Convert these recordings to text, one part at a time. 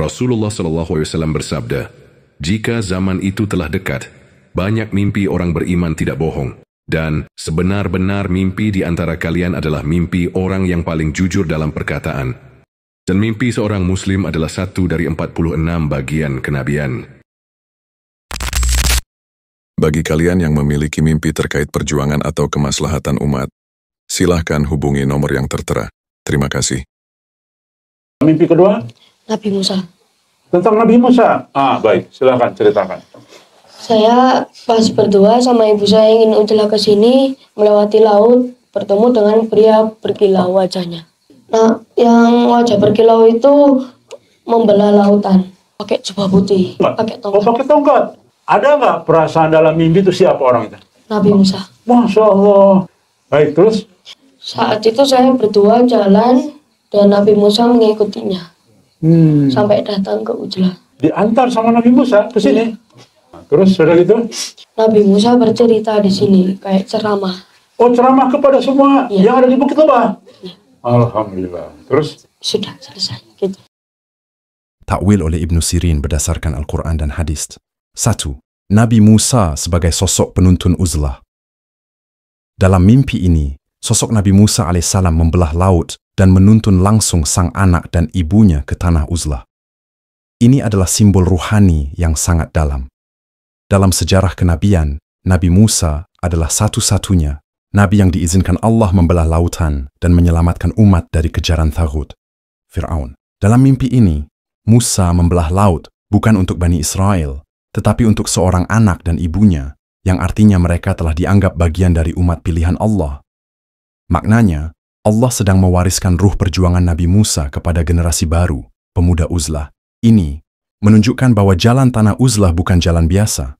Rasulullah SAW bersabda, "Jika zaman itu telah dekat, banyak mimpi orang beriman tidak bohong, dan sebenar-benar mimpi di antara kalian adalah mimpi orang yang paling jujur dalam perkataan. Dan mimpi seorang muslim adalah satu dari 46 bagian kenabian." Bagi kalian yang memiliki mimpi terkait perjuangan atau kemaslahatan umat, silahkan hubungi nomor yang tertera. Terima kasih. Mimpi kedua? Nabi Musa. Tentang Nabi Musa? Baik, silahkan ceritakan. Saya pas berdua sama ibu saya ingin Ujlah ke sini, melewati laut, bertemu dengan pria berkilau wajahnya. Nah, yang wajah berkilau itu membelah lautan, pakai jubah putih, pakai tongkat. Pakai tongkat. Ada nggak perasaan dalam mimpi itu siapa orang itu? Nabi Musa. Masya Allah. Baik, terus? Saat itu saya berdua jalan dan Nabi Musa mengikutinya sampai datang ke Ujlah. Diantar sama Nabi Musa ke sini. Terus sudah gitu? Nabi Musa bercerita di sini kayak ceramah. Oh, ceramah kepada semua yang ada di Bukit Lebah. Alhamdulillah. Terus? Sudah selesai. Gitu. Takwil oleh Ibnu Sirin berdasarkan Al-Quran dan hadis. 1. Nabi Musa sebagai sosok penuntun uzlah. Dalam mimpi ini, sosok Nabi Musa alaihissalam membelah laut dan menuntun langsung sang anak dan ibunya ke tanah uzlah. Ini adalah simbol ruhani yang sangat dalam. Dalam sejarah kenabian, Nabi Musa adalah satu-satunya Nabi yang diizinkan Allah membelah lautan dan menyelamatkan umat dari kejaran Taghut, Fir'aun. Dalam mimpi ini, Musa membelah laut bukan untuk Bani Israel, tetapi untuk seorang anak dan ibunya, yang artinya mereka telah dianggap bagian dari umat pilihan Allah. Maknanya, Allah sedang mewariskan ruh perjuangan Nabi Musa kepada generasi baru, pemuda uzlah. Ini menunjukkan bahwa jalan tanah uzlah bukan jalan biasa.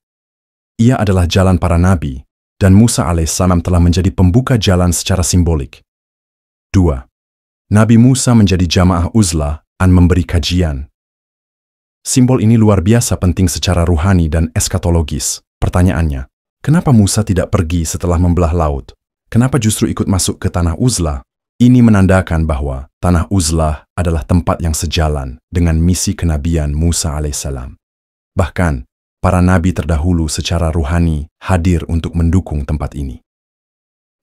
Ia adalah jalan para nabi, dan Musa alaihissalam telah menjadi pembuka jalan secara simbolik. 2. Nabi Musa menjadi jamaah uzlah dan memberi kajian. Simbol ini luar biasa penting secara ruhani dan eskatologis. Pertanyaannya, kenapa Musa tidak pergi setelah membelah laut? Kenapa justru ikut masuk ke tanah uzlah? Ini menandakan bahwa tanah uzlah adalah tempat yang sejalan dengan misi kenabian Musa alaihissalam. Bahkan, para nabi terdahulu secara ruhani hadir untuk mendukung tempat ini.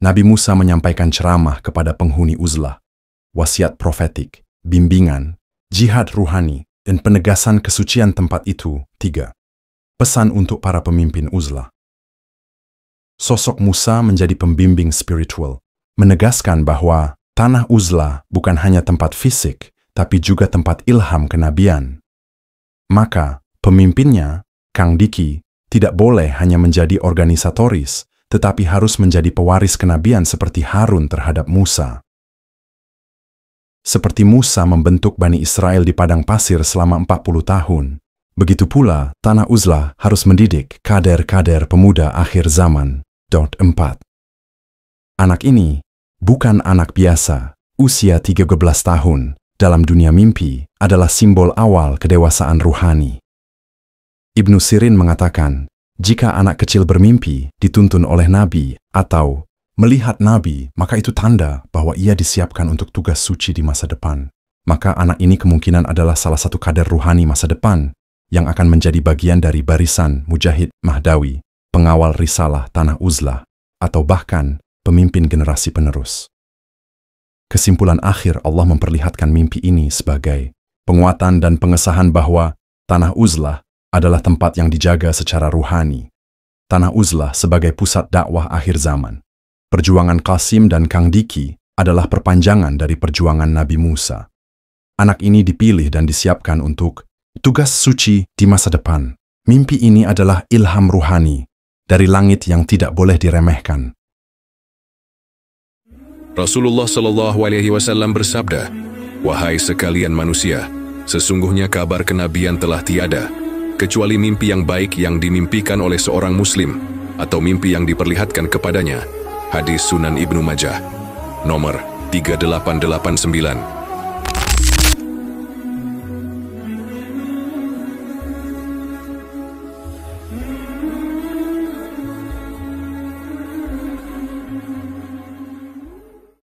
Nabi Musa menyampaikan ceramah kepada penghuni uzlah, wasiat profetik, bimbingan, jihad ruhani, dan penegasan kesucian tempat itu. 3. Pesan untuk para pemimpin uzlah. Sosok Musa menjadi pembimbing spiritual, menegaskan bahwa tanah uzlah bukan hanya tempat fisik, tapi juga tempat ilham kenabian. Maka, pemimpinnya, Kang Diki, tidak boleh hanya menjadi organisatoris, tetapi harus menjadi pewaris kenabian seperti Harun terhadap Musa. Seperti Musa membentuk Bani Israel di padang pasir selama 40 tahun, begitu pula tanah uzlah harus mendidik kader-kader pemuda akhir zaman. 4. Anak ini bukan anak biasa, usia 13 tahun, dalam dunia mimpi adalah simbol awal kedewasaan ruhani. Ibnu Sirin mengatakan, jika anak kecil bermimpi dituntun oleh Nabi atau melihat Nabi, maka itu tanda bahwa ia disiapkan untuk tugas suci di masa depan. Maka anak ini kemungkinan adalah salah satu kader ruhani masa depan yang akan menjadi bagian dari barisan Mujahid Mahdawi, pengawal risalah tanah uzlah, atau bahkan pemimpin generasi penerus. Kesimpulan akhir Allah memperlihatkan mimpi ini sebagai penguatan dan pengesahan bahwa tanah uzlah adalah tempat yang dijaga secara ruhani. Tanah uzlah sebagai pusat dakwah akhir zaman. Perjuangan Qasim dan Kang Diki adalah perpanjangan dari perjuangan Nabi Musa. Anak ini dipilih dan disiapkan untuk tugas suci di masa depan. Mimpi ini adalah ilham ruhani dari langit yang tidak boleh diremehkan. Rasulullah SAW bersabda, "Wahai sekalian manusia, sesungguhnya kabar kenabian telah tiada, kecuali mimpi yang baik yang dimimpikan oleh seorang muslim, atau mimpi yang diperlihatkan kepadanya." Hadis Sunan Ibnu Majah, nomor 3889.